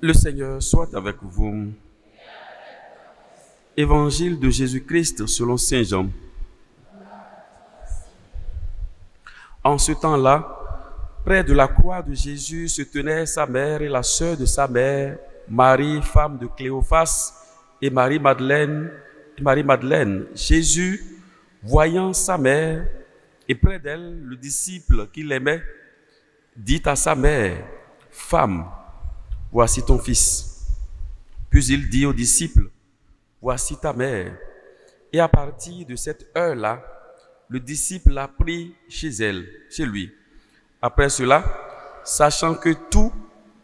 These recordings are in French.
Le Seigneur soit avec vous. Évangile de Jésus-Christ selon saint Jean. En ce temps-là, près de la croix de Jésus se tenaient sa mère et la sœur de sa mère, Marie, femme de Cléophas, et Marie-Madeleine. Jésus, voyant sa mère et près d'elle le disciple qu'il aimait, dit à sa mère, « Femme, voici ton fils. » Puis il dit au disciple, « Voici ta mère. » Et à partir de cette heure-là, le disciple l'a pris chez lui. Après cela, sachant que tout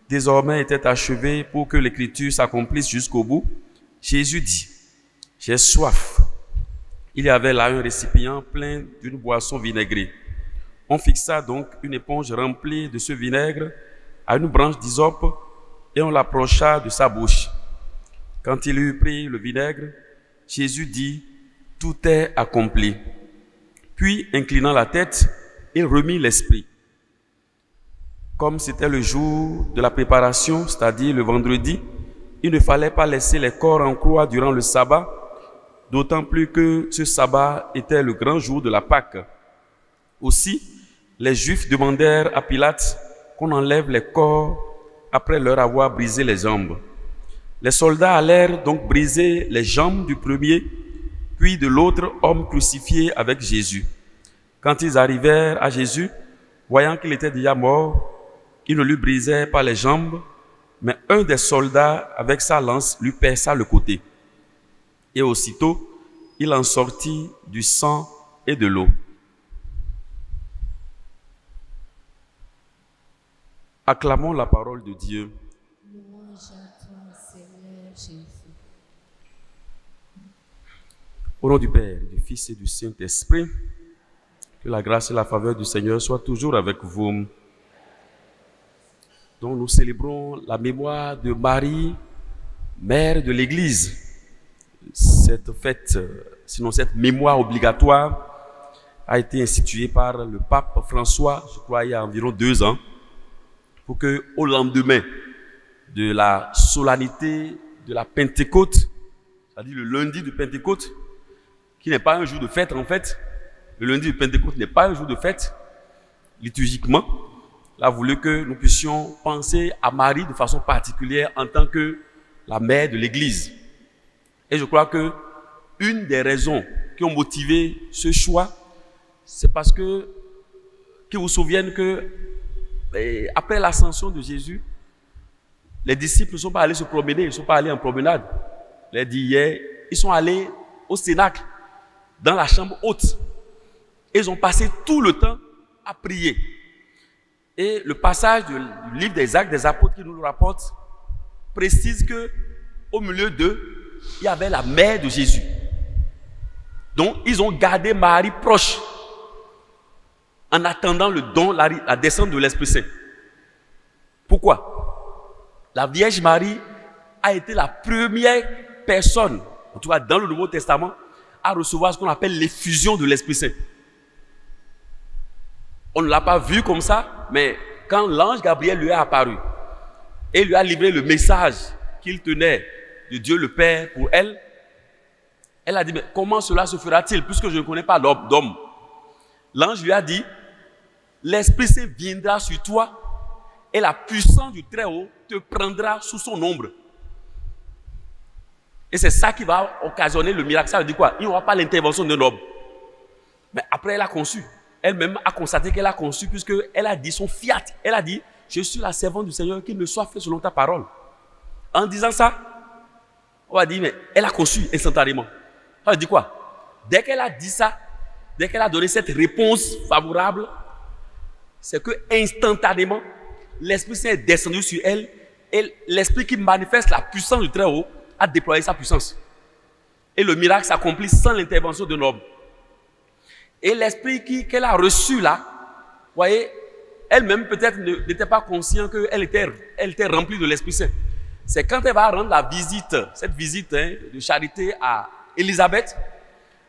désormais était achevé pour que l'écriture s'accomplisse jusqu'au bout, Jésus dit, « J'ai soif. » Il y avait là un récipient plein d'une boisson vinaigrée. On fixa donc une éponge remplie de ce vinaigre à une branche d'hysope et on l'approcha de sa bouche. Quand il eut pris le vinaigre, Jésus dit, « Tout est accompli. » Puis, inclinant la tête, il remit l'esprit. Comme c'était le jour de la préparation, c'est-à-dire le vendredi, il ne fallait pas laisser les corps en croix durant le sabbat, d'autant plus que ce sabbat était le grand jour de la Pâque. Aussi, les Juifs demandèrent à Pilate qu'on enlève les corps après leur avoir brisé les jambes. Les soldats allèrent donc briser les jambes du premier, puis de l'autre homme crucifié avec Jésus. Quand ils arrivèrent à Jésus, voyant qu'il était déjà mort, ils ne lui brisaient pas les jambes, mais un des soldats, avec sa lance, lui perça le côté. Et aussitôt, il en sortit du sang et de l'eau. Acclamons la parole de Dieu. Louange à toi, Seigneur Jésus. Au nom du Père, du Fils et du Saint-Esprit, que la grâce et la faveur du Seigneur soient toujours avec vous. Donc nous célébrons la mémoire de Marie, mère de l'Église. Cette fête, sinon cette mémoire obligatoire, a été instituée par le pape François, je crois il y a environ 2 ans, pour que au lendemain de la solennité de la Pentecôte, c'est-à-dire le lundi de Pentecôte, qui n'est pas un jour de fête en fait, le lundi de Pentecôte n'est pas un jour de fête, liturgiquement, il a voulu que nous puissions penser à Marie de façon particulière en tant que la mère de l'Église. Et je crois que une des raisons qui ont motivé ce choix, c'est parce que vous vous souvenez que après l'ascension de Jésus, les disciples ne sont pas allés se promener, ils ne sont pas allés en promenade. Je l'ai dit hier, ils sont allés au cénacle, dans la chambre haute. Ils ont passé tout le temps à prier. Et le passage du livre des Actes des Apôtres qui nous le rapporte précise que au milieu d'eux, il y avait la mère de Jésus. Donc, ils ont gardé Marie proche en attendant le don, la descente de l'Esprit Saint. Pourquoi? La Vierge Marie a été la première personne, en tout cas dans le Nouveau Testament, à recevoir ce qu'on appelle l'effusion de l'Esprit Saint. On ne l'a pas vu comme ça, mais quand l'ange Gabriel lui est apparu et lui a livré le message qu'il tenait de Dieu le Père pour elle, elle a dit, mais comment cela se fera-t-il puisque je ne connais pas d'homme? L'ange lui a dit, l'Esprit Saint viendra sur toi et la puissance du Très-Haut te prendra sous son ombre. Et c'est ça qui va occasionner le miracle. Ça veut dire quoi? Il n'y aura pas l'intervention d'un homme. Mais après, elle a conçu. Elle-même a constaté qu'elle a conçu puisqu'elle a dit son fiat. Elle a dit, je suis la servante du Seigneur, qu'il me soit fait selon ta parole. En disant ça, on va dire, mais elle a conçu instantanément. Ça veut dire quoi? Dès qu'elle a dit ça, dès qu'elle a donné cette réponse favorable, c'est que instantanément, l'Esprit Saint est descendu sur elle et l'Esprit qui manifeste la puissance du Très-Haut a déployé sa puissance. Et le miracle s'accomplit sans l'intervention d'un homme. Et l'Esprit qu'elle a reçu là, vous voyez, elle-même peut-être n'était pas consciente qu'elle était remplie de l'Esprit Saint. C'est quand elle va rendre la visite, cette visite de charité à Élisabeth,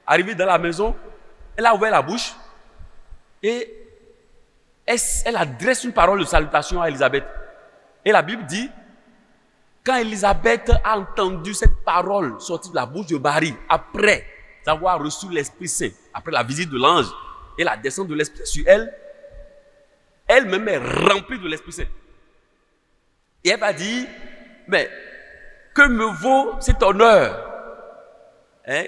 arrivée dans la maison, elle a ouvert la bouche et elle adresse une parole de salutation à Élisabeth. Et la Bible dit Quand Élisabeth a entendu cette parole sortir de la bouche de Marie, après avoir reçu l'Esprit Saint, après la visite de l'ange et la descente de l'Esprit sur elle, elle-même est remplie de l'Esprit Saint. Et elle va dire, mais que me vaut cet honneur, hein,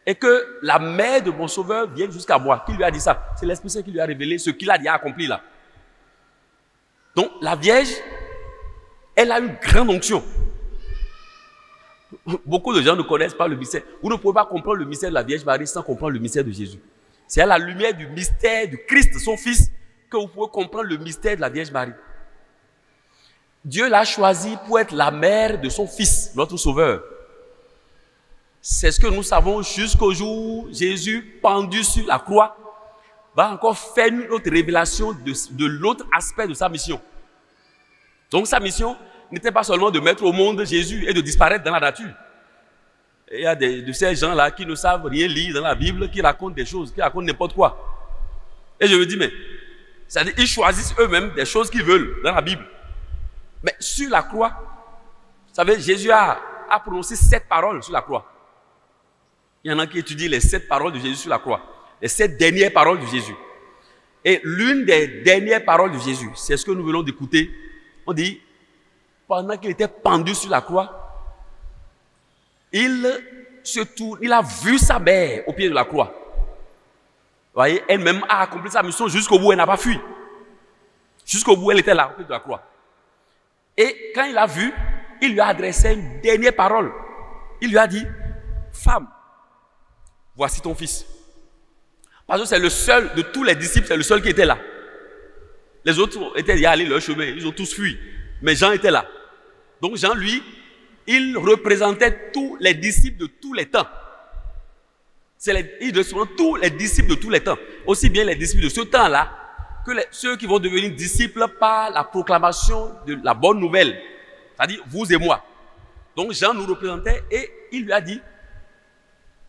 et que la mère de mon sauveur vienne jusqu'à moi. Qui lui a dit ça? C'est l'Esprit Saint qui lui a révélé ce qu'il a déjà accompli là. Donc la Vierge, elle a une grande onction. Beaucoup de gens ne connaissent pas le mystère. Vous ne pouvez pas comprendre le mystère de la Vierge Marie sans comprendre le mystère de Jésus. C'est à la lumière du mystère du Christ, son Fils, que vous pouvez comprendre le mystère de la Vierge Marie. Dieu l'a choisi pour être la mère de son Fils, notre Sauveur. C'est ce que nous savons jusqu'au jour où Jésus, pendu sur la croix, va encore faire une autre révélation de l'autre aspect de sa mission. Donc sa mission n'était pas seulement de mettre au monde Jésus et de disparaître dans la nature. Et il y a de ces gens-là qui ne savent rien lire dans la Bible, qui racontent des choses, qui racontent n'importe quoi. Et je me dis, mais, c'est-à-dire, ils choisissent eux-mêmes des choses qu'ils veulent dans la Bible. Mais sur la croix, vous savez, Jésus a prononcé 7 paroles sur la croix. Il y en a qui étudient les 7 paroles de Jésus sur la croix. Les 7 dernières paroles de Jésus. Et l'une des dernières paroles de Jésus, c'est ce que nous venons d'écouter. On dit, pendant qu'il était pendu sur la croix, il a vu sa mère au pied de la croix. Vous voyez, elle-même a accompli sa mission jusqu'au bout, elle n'a pas fui. Jusqu'au bout, elle était là, au pied de la croix. Et quand il a vu, il lui a adressé une dernière parole. Il lui a dit, femme, voici ton fils. Parce que c'est le seul, de tous les disciples, c'est le seul qui était là. Les autres étaient déjà allés leur chemin, ils ont tous fui. Mais Jean était là. Donc Jean, lui, il représentait tous les disciples de tous les temps. Il représente tous les disciples de tous les temps. Aussi bien les disciples de ce temps-là, que ceux qui vont devenir disciples par la proclamation de la bonne nouvelle. C'est-à-dire, vous et moi. Donc Jean nous représentait et il lui a dit,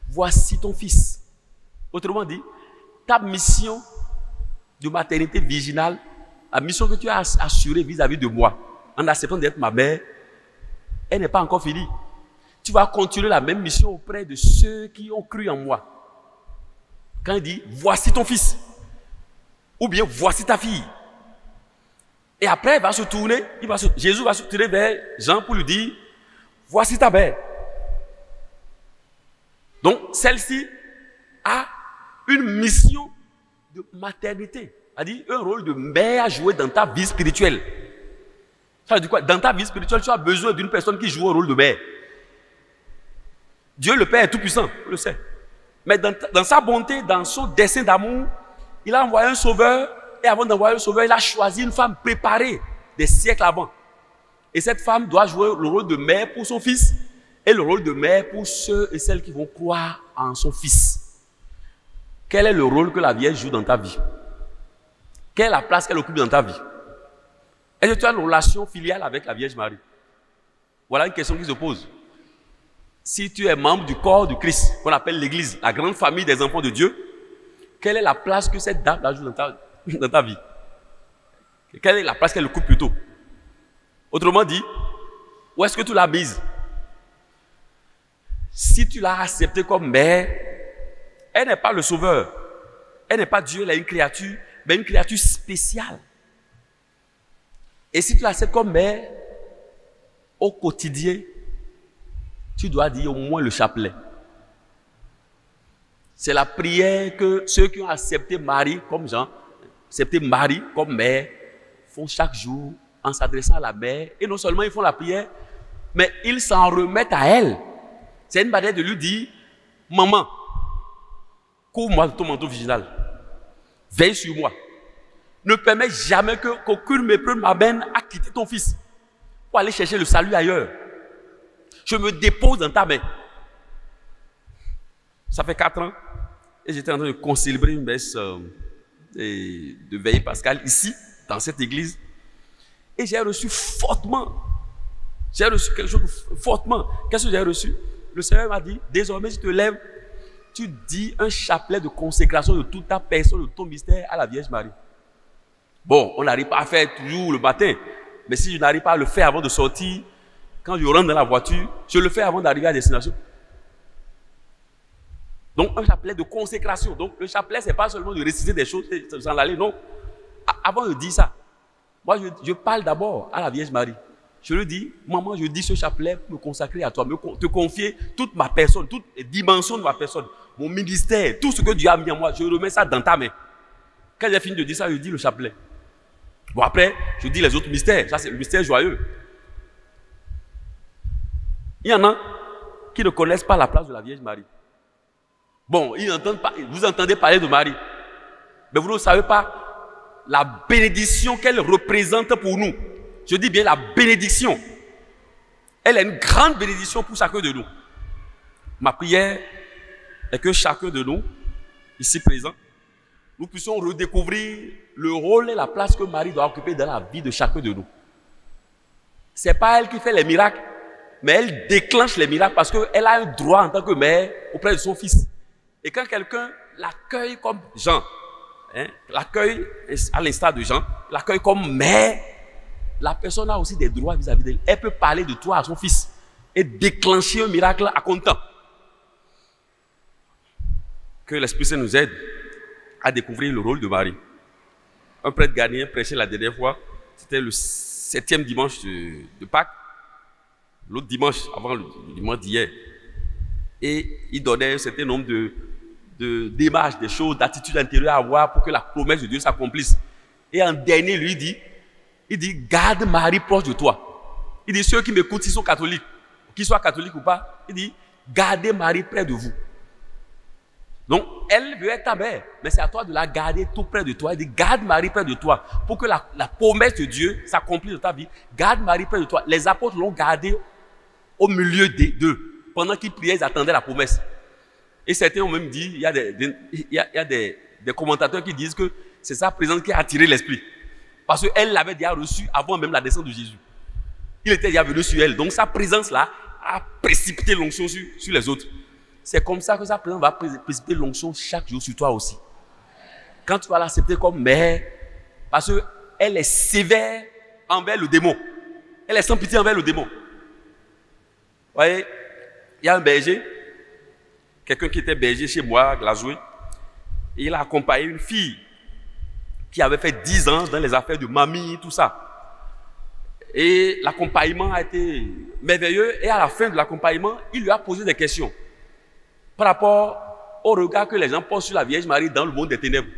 voici ton fils. Autrement dit, ta mission de maternité virginale, la mission que tu as assurée vis-à-vis de moi, en acceptant d'être ma mère, elle n'est pas encore finie. Tu vas continuer la même mission auprès de ceux qui ont cru en moi. Quand il dit, voici ton fils. Ou bien, voici ta fille. Et après, il va se tourner, Jésus va se tourner vers Jean pour lui dire, voici ta mère. Donc, celle-ci a une mission de maternité. C'est-à-dire un rôle de mère à jouer dans ta vie spirituelle. Ça veut dire quoi? Dans ta vie spirituelle, tu as besoin d'une personne qui joue un rôle de mère. Dieu le Père est tout puissant, on le sait. Mais dans sa bonté, dans son dessein d'amour, il a envoyé un sauveur. Et avant d'envoyer un sauveur, il a choisi une femme préparée des siècles avant. Et cette femme doit jouer le rôle de mère pour son fils et le rôle de mère pour ceux et celles qui vont croire en son fils. Quel est le rôle que la Vierge joue dans ta vie? Quelle est la place qu'elle occupe dans ta vie? Est-ce que tu as une relation filiale avec la Vierge Marie? Voilà une question qui se pose. Si tu es membre du corps du Christ, qu'on appelle l'Église, la grande famille des enfants de Dieu, quelle est la place que cette dame joue dans ta vie? Quelle est la place qu'elle occupe plutôt? Autrement dit, où est-ce que tu l'as mise? Si tu l'as acceptée comme mère, elle n'est pas le sauveur. Elle n'est pas Dieu, elle est une créature, mais une créature spéciale. Et si tu l'acceptes comme mère, au quotidien, tu dois dire au moins le chapelet. C'est la prière que ceux qui ont accepté Marie comme Jean, accepté Marie comme mère, font chaque jour en s'adressant à la mère. Et non seulement ils font la prière, mais ils s'en remettent à elle. C'est une manière de lui dire, maman, couvre-moi de ton manteau virginal. Veille sur moi. Ne permets jamais qu'aucune mépreuve m'amène à quitter ton fils pour aller chercher le salut ailleurs. Je me dépose dans ta main. Ça fait 4 ans et j'étais en train de célébrer une messe de veille pascale ici, dans cette église. Et j'ai reçu fortement. J'ai reçu quelque chose de fortement. Qu'est-ce que j'ai reçu? Le Seigneur m'a dit, désormais tu te lèves, tu dis un chapelet de consécration de toute ta personne, de ton mystère à la Vierge Marie. Bon, on n'arrive pas à faire toujours le matin, mais si je n'arrive pas à le faire avant de sortir, Quand je rentre dans la voiture, je le fais avant d'arriver à destination. Donc, un chapelet de consécration. Donc, le chapelet, ce n'est pas seulement de réciter des choses et s'en aller, non. Avant de dire ça, moi, je parle d'abord à la Vierge Marie. Je lui dis, maman, je dis ce chapelet pour me consacrer à toi, te confier toute ma personne, toutes les dimensions de ma personne, mon ministère, tout ce que Dieu a mis en moi, je remets ça dans ta main. Quand j'ai fini de dire ça, je dis le chapelet. Bon, après, je dis les autres mystères. Ça, c'est le mystère joyeux. Il y en a qui ne connaissent pas la place de la Vierge Marie. Bon, vous entendez parler de Marie, mais vous ne savez pas la bénédiction qu'elle représente pour nous. Je dis bien la bénédiction. Elle est une grande bénédiction pour chacun de nous. Ma prière est que chacun de nous, ici présent, nous puissions redécouvrir le rôle et la place que Marie doit occuper dans la vie de chacun de nous. Ce n'est pas elle qui fait les miracles, mais elle déclenche les miracles parce qu'elle a un droit en tant que mère auprès de son fils. Et quand quelqu'un l'accueille comme Jean, l'accueille à l'instar de Jean, l'accueille comme mère, la personne a aussi des droits vis-à-vis d'elle. Elle peut parler de toi à son fils et déclencher un miracle à comptant. Que l'Esprit Saint nous aide à découvrir le rôle de Marie. Un prêtre ghanéen prêchait la dernière fois, c'était le 7e dimanche de Pâques, l'autre dimanche, avant le dimanche d'hier. Et il donnait un certain nombre d'images, des choses, d'attitudes intérieures à avoir pour que la promesse de Dieu s'accomplisse. Et en dernier, lui dit, garde Marie proche de toi. Il dit, ceux qui m'écoutent, s'ils sont catholiques, qu'ils soient catholiques ou pas, il dit, gardez Marie près de vous. Donc, elle veut être ta mère, mais c'est à toi de la garder tout près de toi. Il dit, garde Marie près de toi, pour que la promesse de Dieu s'accomplisse dans ta vie. Garde Marie près de toi. Les apôtres l'ont gardée au milieu d'eux. Pendant qu'ils priaient, ils attendaient la promesse. Et certains ont même dit, il y a des commentateurs qui disent que c'est sa présence qui a attiré l'esprit. Parce qu'elle l'avait déjà reçu avant même la descente de Jésus. Il était déjà venu sur elle. Donc sa présence-là a précipité l'onction sur les autres. C'est comme ça que sa présence va précipiter l'onction chaque jour sur toi aussi. Quand tu vas l'accepter comme mère, parce qu'elle est sévère envers le démon. Elle est sans pitié envers le démon. Vous voyez, il y a un berger, quelqu'un qui était berger chez moi, à Glazoué, et il a accompagné une fille qui avait fait 10 ans dans les affaires de mamie, tout ça. Et l'accompagnement a été merveilleux, et à la fin de l'accompagnement, il lui a posé des questions par rapport au regard que les gens posent sur la Vierge Marie dans le monde des ténèbres.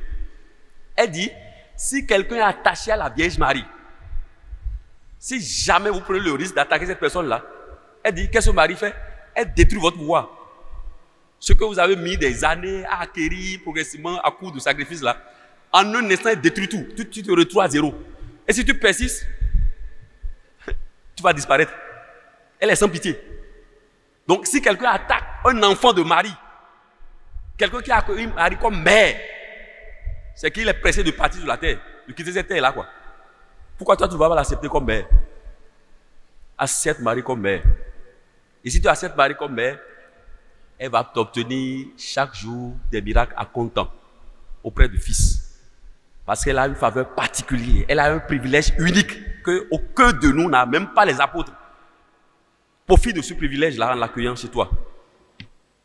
Elle dit, si quelqu'un est attaché à la Vierge Marie, si jamais vous prenez le risque d'attaquer cette personne-là, elle dit, qu'est-ce que Marie fait? Elle détruit votre pouvoir. Ce que vous avez mis des années à acquérir progressivement à coup de sacrifice là, en un instant, elle détruit tout. Tu te retrouves à zéro. Et si tu persistes, tu vas disparaître. Elle est sans pitié. Donc, si quelqu'un attaque un enfant de Marie, quelqu'un qui a accueilli Marie comme mère, c'est qu'il est pressé de partir sur la terre, de quitter cette terre-là, quoi. Pourquoi toi, tu ne vas pas l'accepter comme mère? Accepte Marie comme mère. Et si tu acceptes Marie comme mère, elle va t'obtenir chaque jour des miracles à comptant auprès du Fils. Parce qu'elle a une faveur particulière, elle a un privilège unique qu'aucun de nous n'a, même pas les apôtres. Profite de ce privilège-là en l'accueillant chez toi.